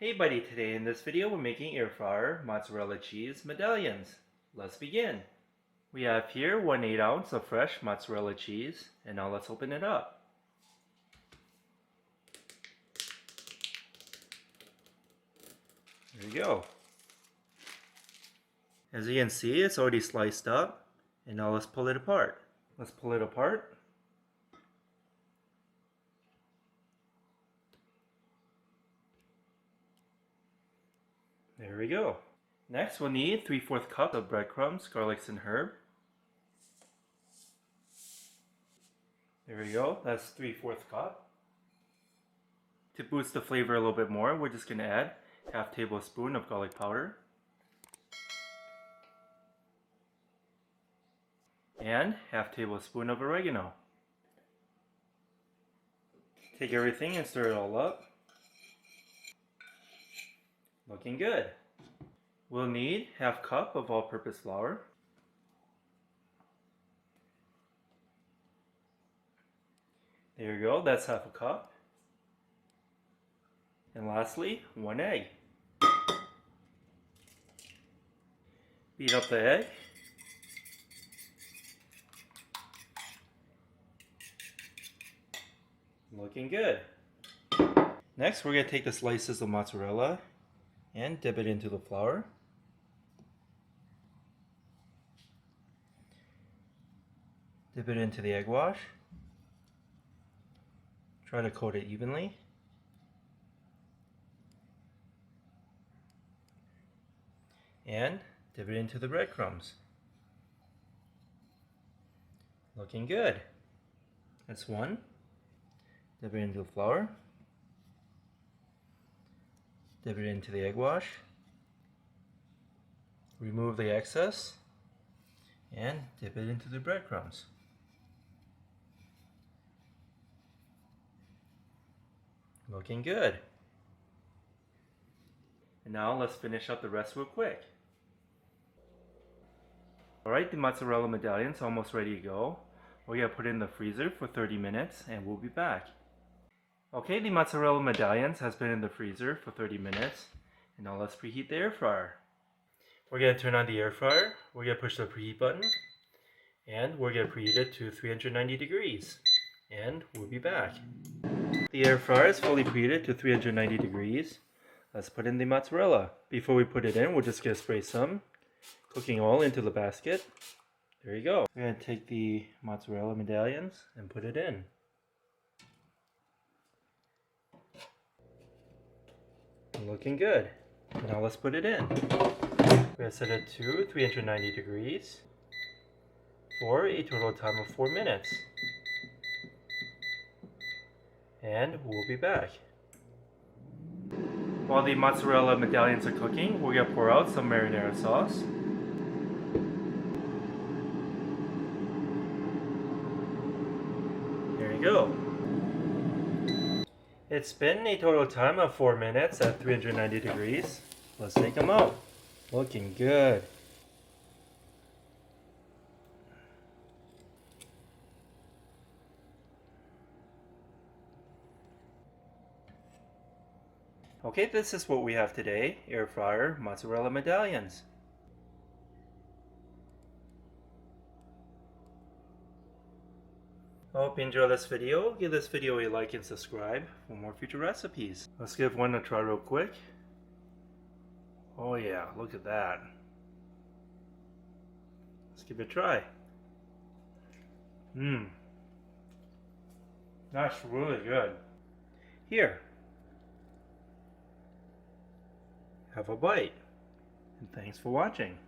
Hey buddy, today in this video we're making air fryer mozzarella cheese medallions. Let's begin. We have here 1/8 ounce of fresh mozzarella cheese, and now let's open it up. There you go. As you can see, it's already sliced up, and now let's pull it apart. Let's pull it apart. There we go. Next we'll need 3/4 cup of breadcrumbs, garlics, and herb. There we go, that's 3/4 cup. To boost the flavor a little bit more, we're just going to add 1/2 tablespoon of garlic powder. And 1/2 tablespoon of oregano. Take everything and stir it all up. Looking good. We'll need 1/2 cup of all-purpose flour. There you go, that's 1/2 cup. And lastly, 1 egg. Beat up the egg. Looking good. Next, we're going to take the slices of mozzarella and dip it into the flour. Dip it into the egg wash. Try to coat it evenly. And dip it into the breadcrumbs. Looking good. That's one. Dip it into the flour. Dip it into the egg wash. Remove the excess. And dip it into the breadcrumbs. Looking good. And now let's finish up the rest real quick. Alright, the mozzarella medallion's almost ready to go. We're going to put it in the freezer for 30 minutes and we'll be back. Okay, the mozzarella medallions has been in the freezer for 30 minutes. And now let's preheat the air fryer. We're going to turn on the air fryer. We're going to push the preheat button. And we're going to preheat it to 390 degrees. And we'll be back. The air fryer is fully preheated to 390 degrees. Let's put in the mozzarella. Before we put it in, we're just going to spray some cooking oil into the basket. There you go. We're going to take the mozzarella medallions and put it in. Looking good. Now let's put it in. We're going to set it to 390 degrees for a total time of 4 minutes. And we'll be back. While the mozzarella medallions are cooking, we're going to pour out some marinara sauce. There you go. It's been a total time of 4 minutes at 390 degrees. Let's take them out. Looking good. Okay, this is what we have today, air fryer mozzarella medallions. I hope you enjoyed this video. Give this video a like and subscribe for more future recipes. Let's give one a try real quick. Oh yeah, look at that. Let's give it a try. That's really good. Here. Have a bite. And thanks for watching.